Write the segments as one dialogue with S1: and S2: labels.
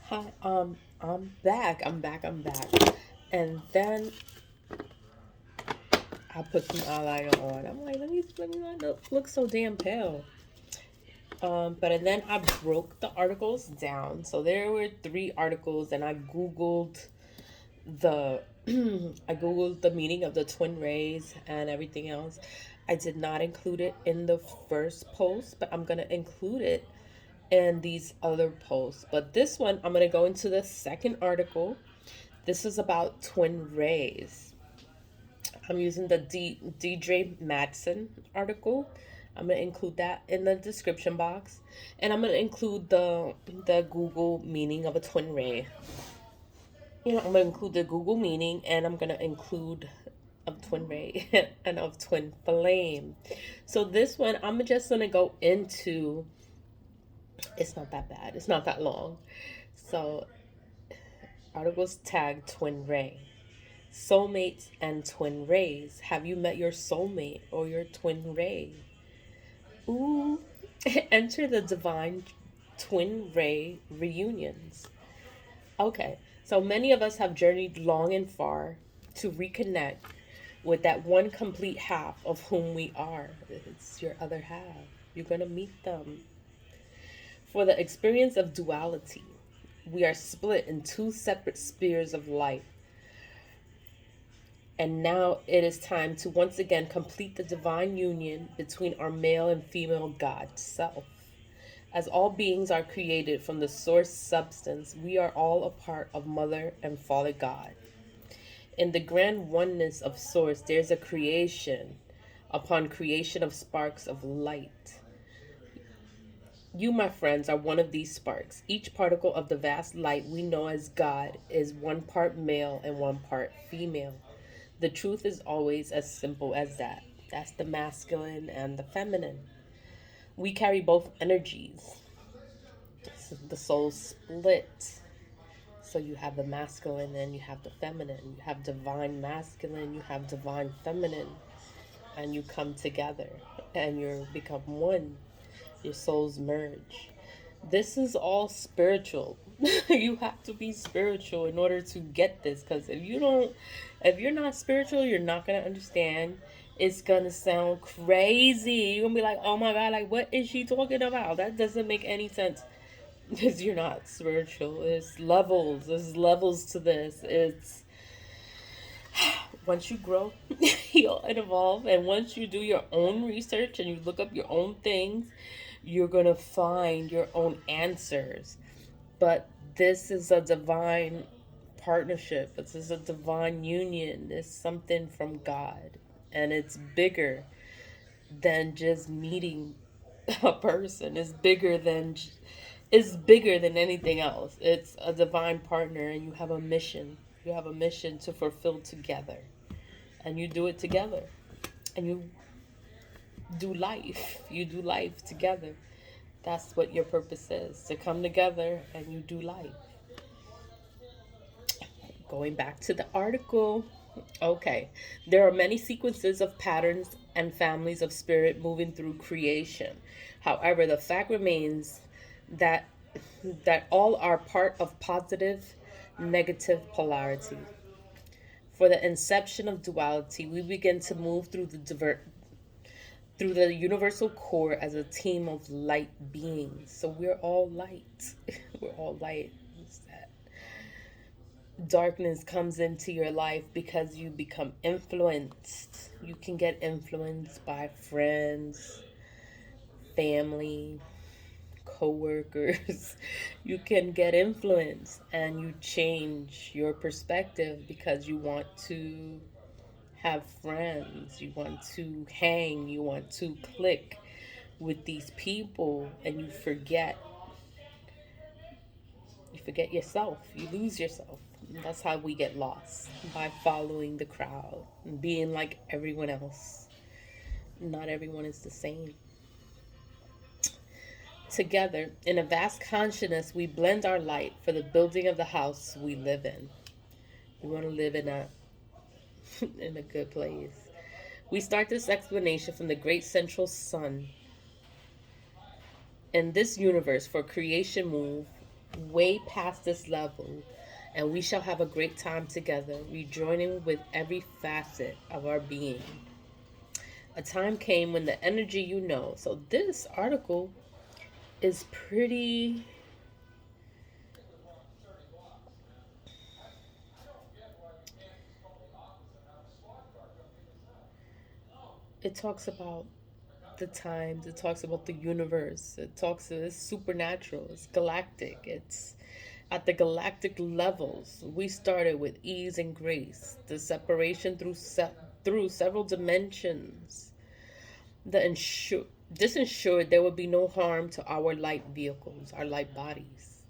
S1: Hi, I'm back. I'm back. And then I put some eyeliner on. I'm like, let me not look so damn pale. But and then I broke the articles down. So there were three articles, and I googled the I googled the meaning of the twin rays and everything else. I did not include it in the first post, but I'm gonna include it in these other posts. But this one, I'm gonna go into the second article. This is about twin rays. I'm using the Deidre Madsen article. I'm gonna include that in the description box, and I'm gonna include the Google meaning of a twin ray. I'm gonna include the Google meaning, and I'm gonna include of twin ray and of twin flame. So this one, I'm just gonna go into. It's not that bad. It's not that long. So articles tag twin ray. Soulmates and twin rays. Have you met your soulmate or your twin ray? Ooh. Enter the divine twin ray reunions. Okay, so many of us have journeyed long and far to reconnect with that one complete half of whom we are. It's your other half. You're going to meet them. For the experience of duality, we are split in two separate spheres of life. And now it is time to once again complete the divine union between our male and female God self. As all beings are created from the source substance, we are all a part of Mother and Father God. In the grand oneness of Source, there's a creation upon creation of sparks of light. You, my friends, are one of these sparks. Each particle of the vast light we know as God is one part male and one part female. The truth is always as simple as that. That's the masculine and the feminine. We carry both energies. So the soul split. So you have the masculine and you have the feminine. You have divine masculine, you have divine feminine. And you come together and you become one. Your souls merge. This is all spiritual. You have to be spiritual in order to get this, because if you're not spiritual, you're not going to understand. It's going to sound crazy. You're going to be like, oh my God, like, what is she talking about? That doesn't make any sense. Because you're not spiritual. There's levels to this. It's once you grow, heal, and evolve, and once you do your own research and you look up your own things, you're gonna find your own answers. But this is a divine partnership. This is a divine union. It's something from God, and it's bigger than just meeting a person. It's bigger than anything else. It's a divine partner, and you have a mission. You have a mission to fulfill together, and you do it together, and you do life together. That's what your purpose is, to come together and you do life. Going back to the article. Okay, there are many sequences of patterns and families of spirit moving through creation. However, the fact remains that all are part of positive negative polarity. For the inception of duality, we begin to move through the universal core as a team of light beings. So we're all light. We're all light. Darkness comes into your life because you become influenced. You can get influenced by friends, family, co-workers. You can get influenced and you change your perspective because you want to have friends, you want to hang, you want to click with these people, and you forget yourself, you lose yourself. That's how we get lost, by following the crowd and being like everyone else. Not everyone is the same. Together in a vast consciousness, we blend our light for the building of the house we live in. We want to live in a in a good place. We start this explanation from the great central sun. In this universe, for creation move way past this level, and we shall have a great time together, rejoining with every facet of our being. A time came when the energy you know. So this article is pretty. It talks about the times. It talks about the universe. It's supernatural. It's galactic. It's at the galactic levels. We started with ease and grace. The separation through several dimensions. This ensured there would be no harm to our light vehicles, our light bodies.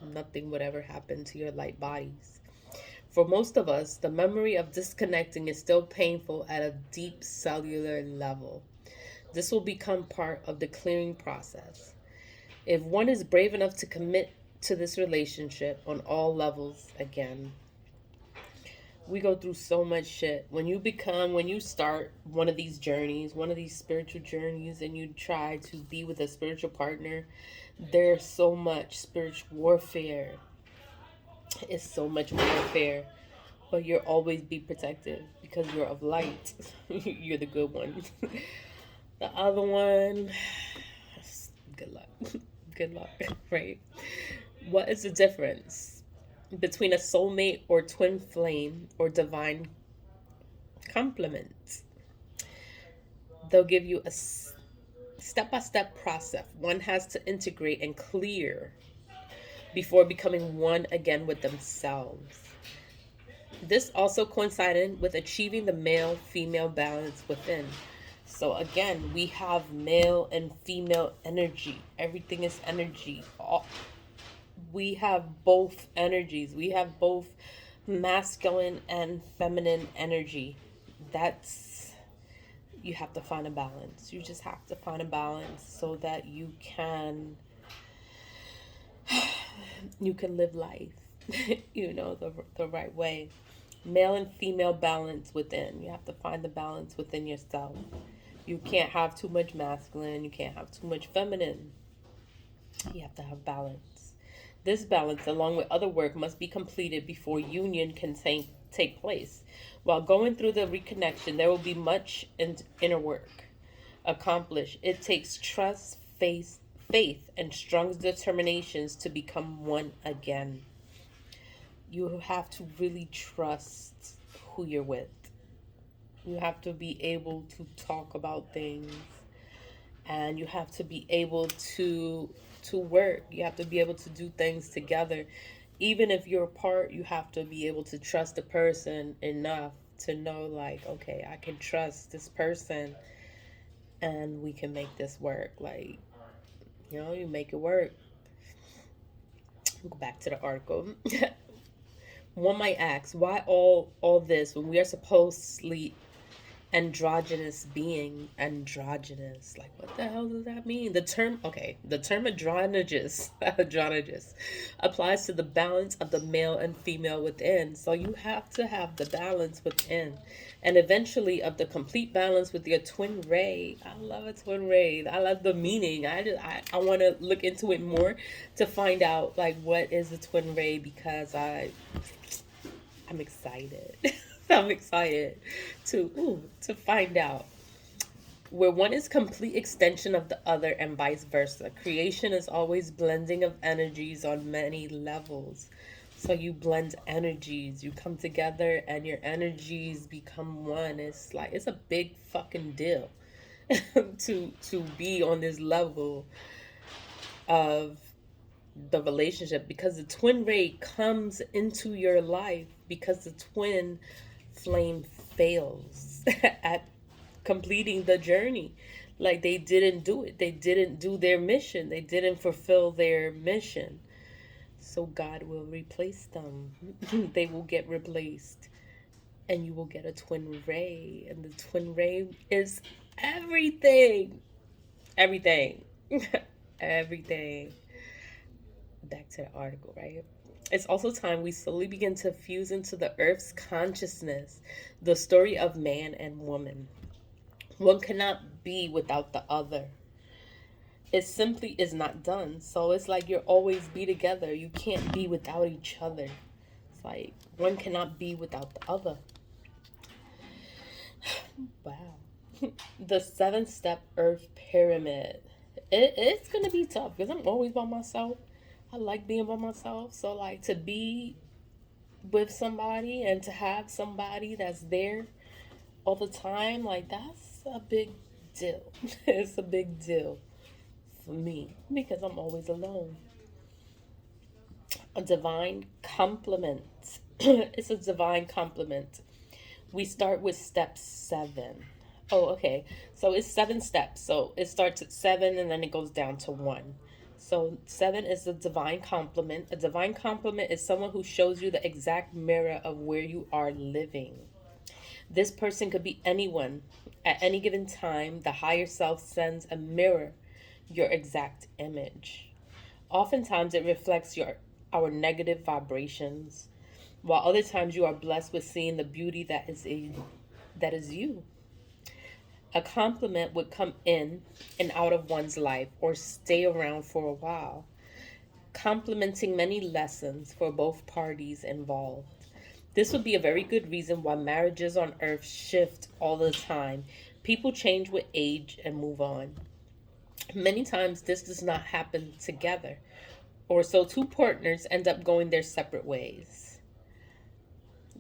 S1: Nothing would ever happen to your light bodies. For most of us, the memory of disconnecting is still painful at a deep cellular level. This will become part of the clearing process. If one is brave enough to commit to this relationship on all levels again, we go through so much shit. When you start one of these journeys, one of these spiritual journeys, and you try to be with a spiritual partner, there's so much spiritual warfare. It's so much warfare. But you'll always be protected because you're of light. You're the good one. The other one, good luck. Good luck, right? What is the difference between a soulmate or twin flame or divine complement? They'll give you a step by step process. One has to integrate and clear before becoming one again with themselves. This also coincided with achieving the male female balance within. So, again, we have male and female energy. Everything is energy. We have both energies. We have both masculine and feminine energy. That's, you have to find a balance. You just have to find a balance so that you can live life, the right way. Male and female balance within. You have to find the balance within yourself. You can't have too much masculine. You can't have too much feminine. You have to have balance. This balance, along with other work, must be completed before union can take place. While going through the reconnection, there will be much inner work accomplished. It takes trust, faith, and strong determinations to become one again. You have to really trust who you're with. You have to be able to talk about things, and you have to be able to work. You have to be able to do things together. Even if you're apart, you have to be able to trust the person enough to know, like, okay, I can trust this person and we can make this work. Like, you make it work. Go back to the article. One might ask, why all this when we are supposedly androgynous being? Androgynous, like, what the hell does that mean? The term androgynous applies to the balance of the male and female within. So you have to have the balance within, and eventually of the complete balance with your twin ray. I love a twin ray. I love the meaning. I want to look into it more to find out, like, what is a twin ray, because I'm excited. I'm excited to find out. Where one is complete extension of the other and vice versa. Creation is always blending of energies on many levels. So you blend energies, you come together and your energies become one. It's like, it's a big fucking deal to be on this level of the relationship, because the twin ray comes into your life because the twin flame fails at completing the journey. Like, they didn't do it. They didn't do their mission. They didn't fulfill their mission. So God will replace them. They will get replaced. And you will get a twin ray. And the twin ray is everything. Everything. Everything. Back to the article, right? It's also time we slowly begin to fuse into the earth's consciousness the story of man and woman. One cannot be without the other. it simply is not done. So it's like you're always be together. You can't be without each other. It's like one cannot be without the other. Wow. The 7 step Earth Pyramid. It's gonna be tough because I'm always by myself. I like being by myself. So like to be with somebody and to have somebody that's there all the time, like that's a big deal. It's a big deal for me because I'm always alone. A divine compliment. It's a divine compliment. We start with step 7. Oh, okay. So it's 7 steps. So it starts at 7 and then it goes down to 1. So 7 is a divine compliment. A divine compliment is someone who shows you the exact mirror of where you are living. This person could be anyone. At any given time, the higher self sends a mirror, your exact image. Oftentimes it reflects your our negative vibrations, while other times you are blessed with seeing the beauty that is you. A compliment would come in and out of one's life or stay around for a while, complementing many lessons for both parties involved. This would be a very good reason why marriages on earth shift all the time. People change with age and move on. Many times this does not happen together, or so two partners end up going their separate ways.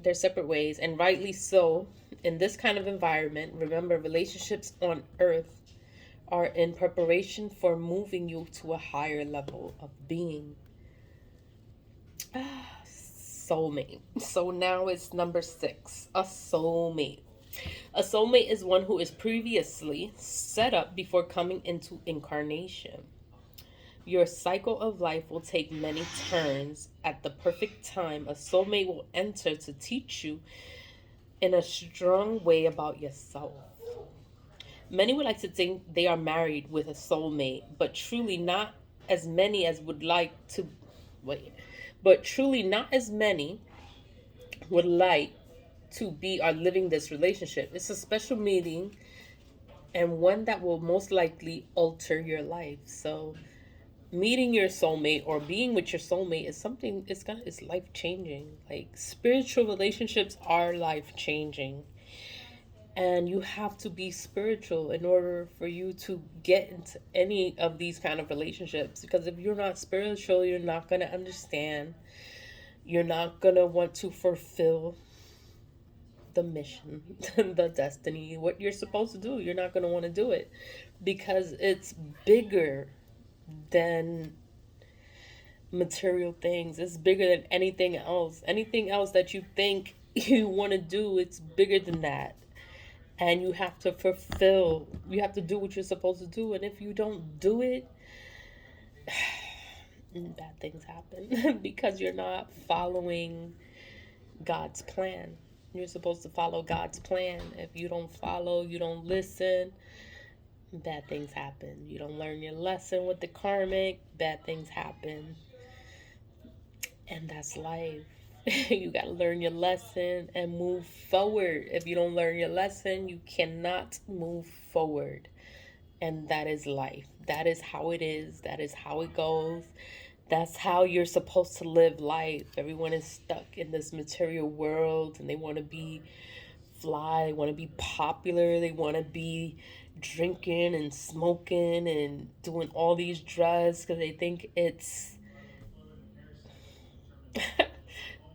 S1: Their separate ways, and rightly so. In this kind of environment, remember relationships on earth are in preparation for moving you to a higher level of being. Soulmate. So now it's number 6, a soulmate. A soulmate is one who is previously set up before coming into incarnation. Your cycle of life will take many turns. At the perfect time, a soulmate will enter to teach you in a strong way about yourself. Many would like to think they are married with a soulmate, but truly not as many as would like to wait. But truly not as many would like to be are living this relationship. It's a special meeting and one that will most likely alter your life. So meeting your soulmate or being with your soulmate is something it's life changing. Like spiritual relationships are life changing. And you have to be spiritual in order for you to get into any of these kind of relationships, because if you're not spiritual, you're not going to understand. You're not going to want to fulfill the mission, the destiny, what you're supposed to do. You're not going to want to do it because it's bigger than material things. It's bigger than anything else. Anything else that you think you want to do, it's bigger than that. And you have to do what you're supposed to do. And if you don't do it, bad things happen because you're not following God's plan. You're supposed to follow God's plan. If you don't follow, you don't listen, bad things happen. You don't learn your lesson with the karmic, bad things happen. And that's life. You got to learn your lesson and move forward. If you don't learn your lesson, you cannot move forward. And that is life. That is how it is. That is how it goes. That's how you're supposed to live life. Everyone is stuck in this material world and they want to be fly, they want to be popular, they want to be drinking and smoking and doing all these drugs because they think it's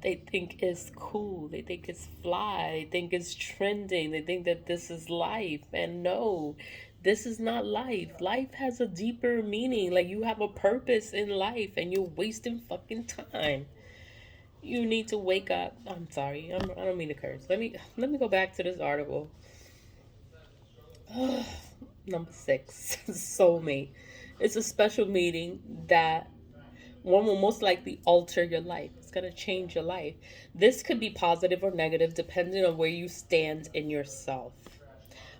S1: they think it's cool, they think it's fly, they think it's trending, they think that this is life. And no, this is not life. Life has a deeper meaning. Like you have a purpose in life and you're wasting fucking time. You need to wake up. I'm sorry. I don't mean to curse. Let me go back to this article. Number 6, soulmate. It's a special meeting that one will most likely alter your life. It's going to change your life. This could be positive or negative depending on where you stand in yourself.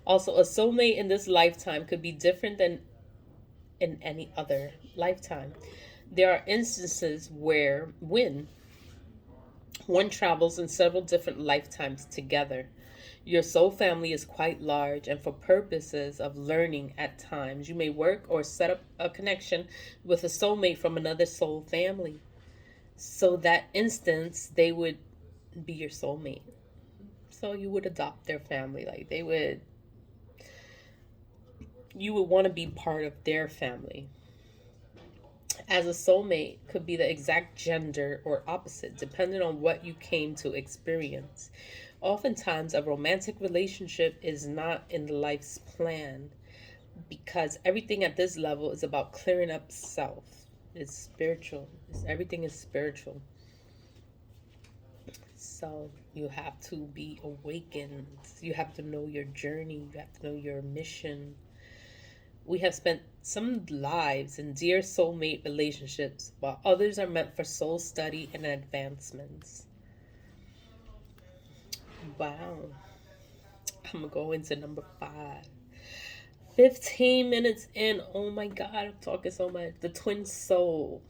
S1: Also, a soulmate in this lifetime could be different than in any other lifetime. There are instances when one travels in several different lifetimes together. Your soul family is quite large, and for purposes of learning at times, you may work or set up a connection with a soulmate from another soul family. So that instance, they would be your soulmate. So you would adopt their family. Like you would want to be part of their family. As a soulmate could be the exact gender or opposite, depending on what you came to experience. Oftentimes, a romantic relationship is not in the life's plan because everything at this level is about clearing up self. It's spiritual. Everything is spiritual. So you have to be awakened. You have to know your journey. You have to know your mission. We have spent some lives in dear soulmate relationships, while others are meant for soul study and advancements. Wow. I'm going to go into number 5. 15 minutes in. Oh my God, I'm talking so much. The twin soul.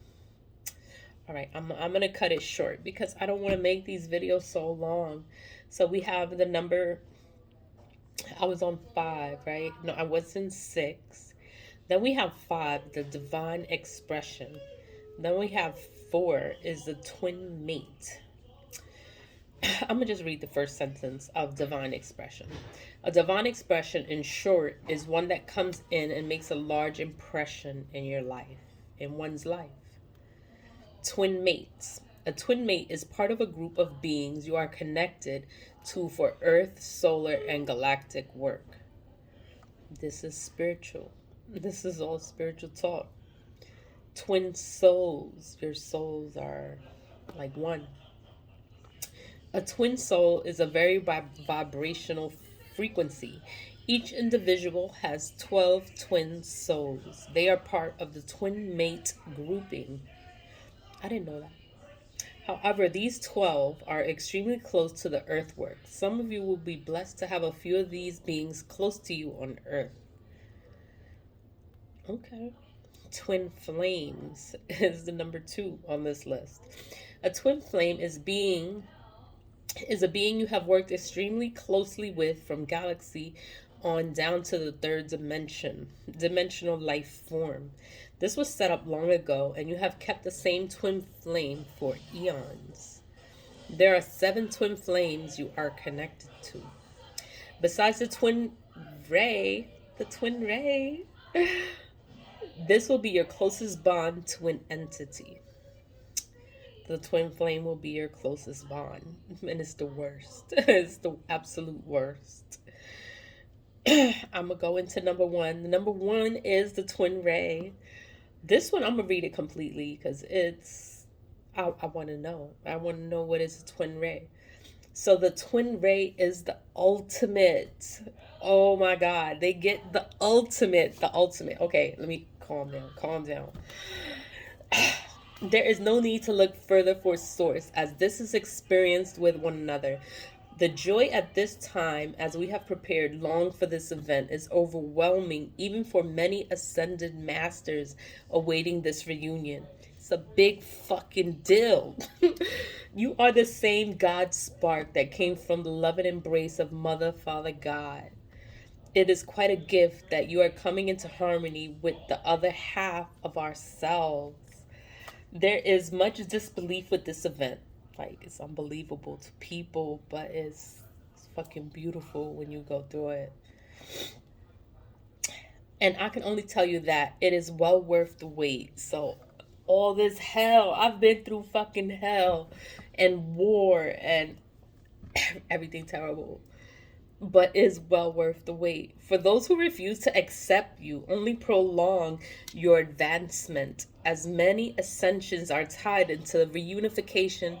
S1: All right, I'm going to cut it short because I don't want to make these videos so long. So we have the number, I was on 5, right? No, I was in 6. Then we have 5, the divine expression. Then we have 4 is the twin mate. I'm going to just read the first sentence of divine expression. A divine expression, in short, is one that comes in and makes a large impression in your life, in one's life. Twin mates. A twin mate is part of a group of beings you are connected to for earth, solar, and galactic work. This is spiritual. This is all spiritual talk. Twin souls. Your souls are like one. A twin soul is a very vibrational frequency. Each individual has 12 twin souls. They are part of the twin mate grouping. I didn't know that. However, these 12 are extremely close to the earthwork. Some of you will be blessed to have a few of these beings close to you on earth. Okay. Twin flames is the number 2 on this list. A twin flame is a being you have worked extremely closely with from galaxy on down to the third dimensional life form. This was set up long ago, and you have kept the same twin flame for eons. There are 7 twin flames you are connected to. Besides the twin ray, this will be your closest bond to an entity. The twin flame will be your closest bond, and it's the worst. It's the absolute worst. I'm gonna go into number 1. Number 1 is the twin ray. This one I'm gonna read it completely because I want to know. I want to know what is a twin ray. So the twin ray is the ultimate. Oh my God, they get the ultimate. Okay, let me calm down. There is no need to look further for source, as this is experienced with one another. The joy at this time, as we have prepared long for this event, is overwhelming, even for many ascended masters awaiting this reunion. It's a big fucking deal. You are the same God spark that came from the love and embrace of Mother, Father, God. It is quite a gift that you are coming into harmony with the other half of ourselves. There is much disbelief with this event. Like, it's unbelievable to people, but it's fucking beautiful when you go through it. And I can only tell you that it is well worth the wait. So, all this hell, I've been through fucking hell and war and everything terrible, but is well worth the wait. For those who refuse to accept you, only prolong your advancement, as many ascensions are tied into the reunification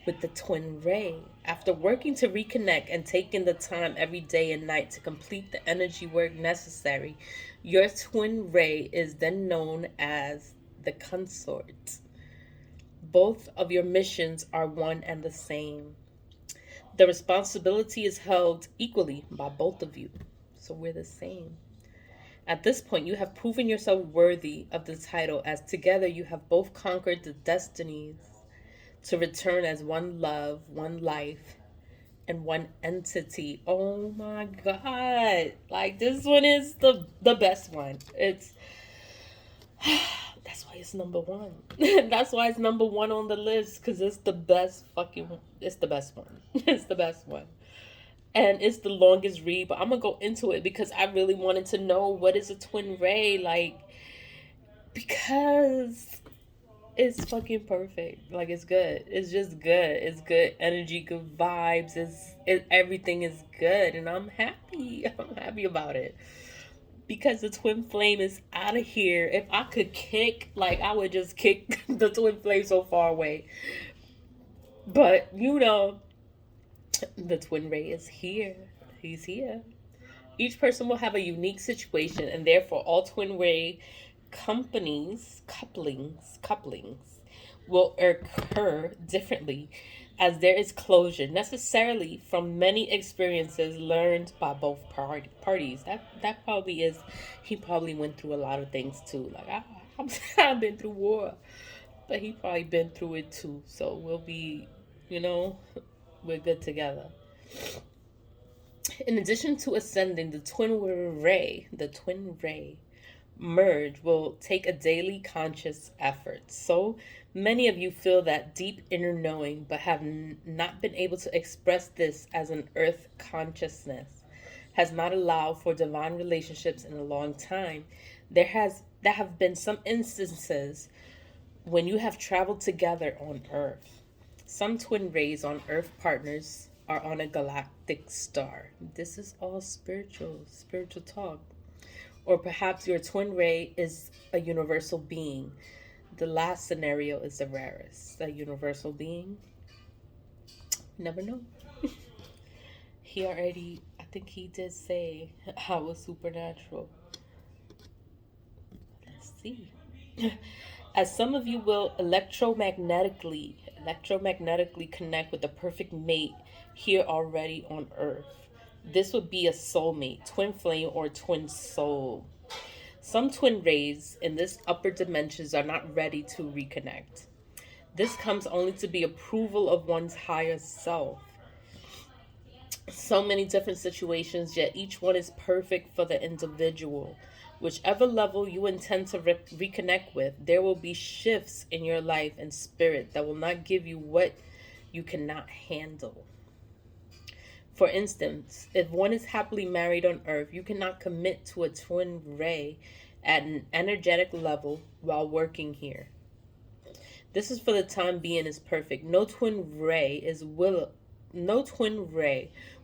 S1: with the twin ray. After working to reconnect and taking the time every day and night to complete the energy work necessary, your twin ray is then known as the consort. Both of your missions are one and the same. The responsibility is held equally by both of you. So we're the same. At this point, you have proven yourself worthy of the title, as together you have both conquered the destinies to return as one love, one life, and one entity. Oh my god. Like this one is the best one. It's that's why it's number one. That's why it's number one on the list, because it's the best fucking it's the best one. It's the best one. And it's the longest read, but I'm gonna go into it because I really wanted to know what is a twin ray, like, because it's fucking perfect. Like it's good. It's just good. It's good energy, good vibes. Everything is good, and I'm happy. I'm happy about it because the twin flame is out of here. If I could kick, like I would just kick the twin flame so far away. But the twin ray is here. He's here. Each person will have a unique situation, and therefore all twin ray couplings will occur differently, as there is closure necessarily from many experiences learned by both parties. That probably is. He probably went through a lot of things too. Like I've been through war, but he probably been through it too. So we'll be, we're good together. In addition to ascending, the twin ray merge will take a daily conscious effort. So many of you feel that deep inner knowing, but have not been able to express this as an earth consciousness. Has not allowed for divine relationships in a long time. There have been some instances when you have traveled together on Earth. Some twin rays on Earth partners are on a galactic star. This is all spiritual talk. Or perhaps your twin ray is a universal being. The last scenario is the rarest. A universal being. Never know. I think he did say I was supernatural. Let's see. As some of you will electromagnetically connect with the perfect mate here already on Earth. This would be a soulmate, twin flame, or twin soul. Some twin rays in this upper dimensions are not ready to reconnect. This comes only to be approval of one's higher self. So many different situations, yet each one is perfect for the individual. Whichever level you intend to reconnect with, there will be shifts in your life and spirit that will not give you what you cannot handle. For instance, if one is happily married on Earth, you cannot commit to a twin ray at an energetic level while working here. This is for the time being is perfect. No twin ray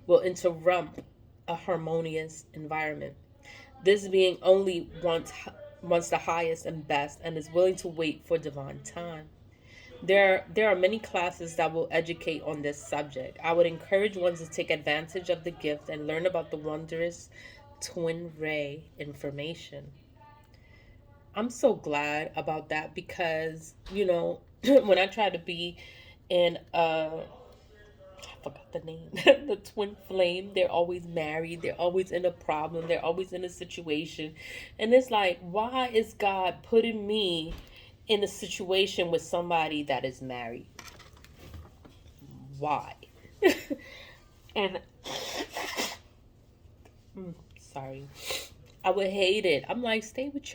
S1: will interrupt a harmonious environment. This being only wants the highest and best and is willing to wait for divine time. There are many classes that will educate on this subject. I would encourage one to take advantage of the gift and learn about the wondrous twin ray information. I'm so glad about that because, when I try to be in I forgot the name, the twin flame, they're always married, they're always in a problem, they're always in a situation. And it's like, why is God putting me in a situation with somebody that is married? Why? And sorry, I would hate it. I'm like, stay with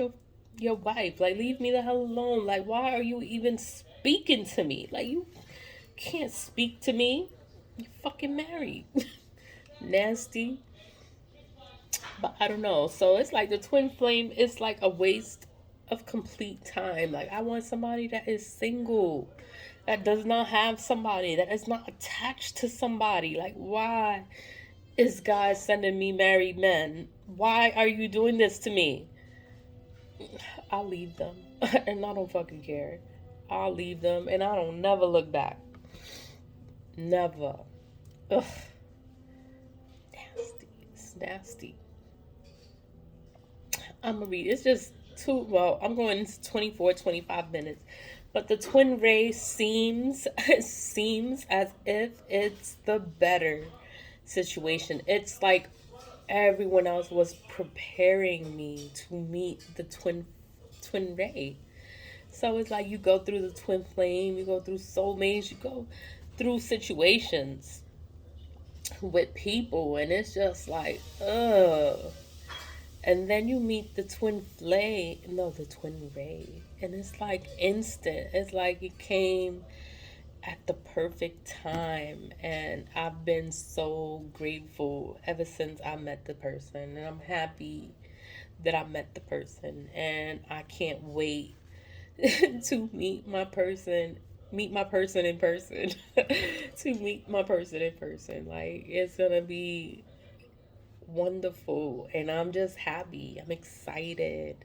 S1: your wife. Like, leave me the hell alone. Like, why are you even speaking to me? Like, you can't speak to me. You fucking married. Nasty. But I don't know. So it's like the twin flame is like a waste of complete time. Like, I want somebody that is single, that does not have somebody, that is not attached to somebody. Like, why is God sending me married men? Why are you doing this to me? I'll leave them. And I don't fucking care. I'll leave them and I don't never look back. Never. Ugh. Nasty. It's nasty. I'm gonna read. It's just I'm going into 25 minutes. But the twin ray seems as if it's the better situation. It's like everyone else was preparing me to meet the twin ray. So it's like you go through the twin flame, you go through soulmates, you go through situations. with people, and it's just like, ugh. And then you meet the twin flame, no, the twin ray, and it's like instant. It's like it came at the perfect time, and I've been so grateful ever since I met the person, and I'm happy that I met the person, and I can't wait to meet my person in person, to meet my person in person. Like, it's gonna be wonderful, and I'm just happy. I'm excited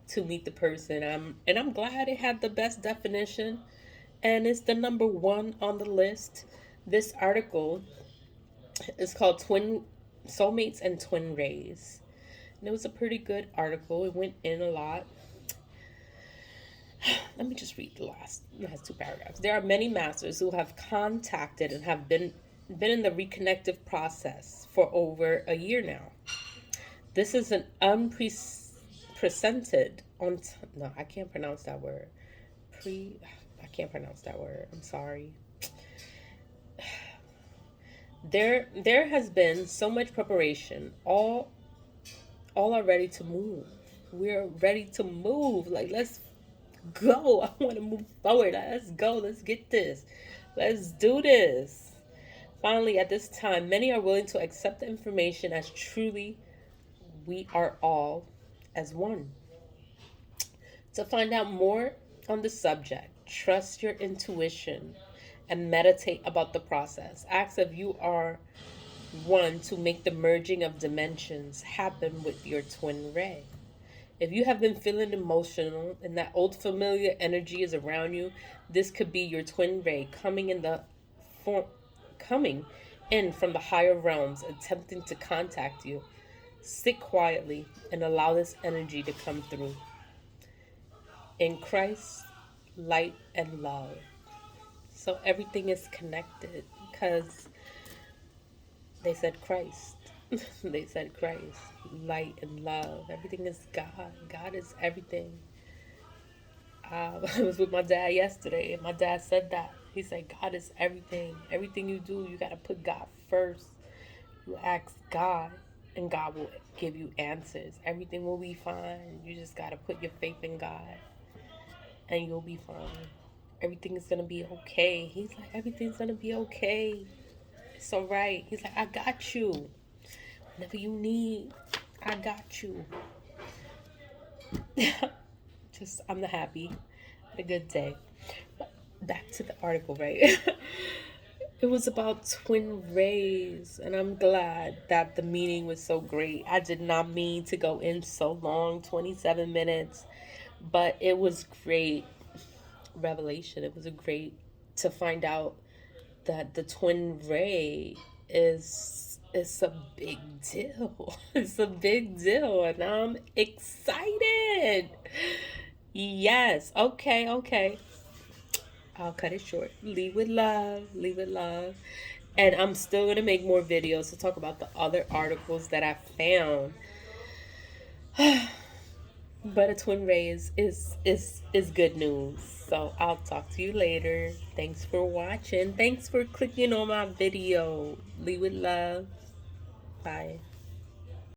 S1: to meet the person. I'm glad it had the best definition, and it's the number one on the list. This article is called Twin Soulmates and Twin Rays. And it was a pretty good article. It went in a lot. Let me just read the last two paragraphs. There are many masters who have contacted and have been in the reconnective process for over a year now. This is an unprecedented on no, I can't pronounce that word. I can't pronounce that word. I'm sorry. There has been so much preparation. All are ready to move. We're ready to move. Like, let's go. I want to move forward. Let's go. Let's get this. Let's do this. Finally, at this time, many are willing to accept the information as truly we are all as one. To find out more on the subject, trust your intuition and meditate about the process. Ask if you are one to make the merging of dimensions happen with your twin ray. If you have been feeling emotional and that old familiar energy is around you, this could be your twin ray coming in from the higher realms, attempting to contact you. Sit quietly and allow this energy to come through. In Christ, light and love. So everything is connected because they said Christ. They said Christ, light and love. Everything is God. God is everything. I was with my dad yesterday, and my dad said that. He said, God is everything. Everything you do, you got to put God first. You ask God, and God will give you answers. Everything will be fine. You just got to put your faith in God, and you'll be fine. Everything is going to be okay. He's like, everything's going to be okay. It's all right. He's like, I got you. Whatever you need, I got you. I'm the happy. Had a good day. But back to the article, right? It was about twin rays, and I'm glad that the meeting was so great. I did not mean to go in so long, 27 minutes, but it was great revelation. It was a great to find out that the twin ray is a big deal. It's a big deal, and I'm excited. Yes. Okay, okay. I'll cut it short. Leave with love. Leave with love. And I'm still going to make more videos to talk about the other articles that I found. But a twin ray is good news. So I'll talk to you later. Thanks for watching. Thanks for clicking on my video. Leave with love. Bye.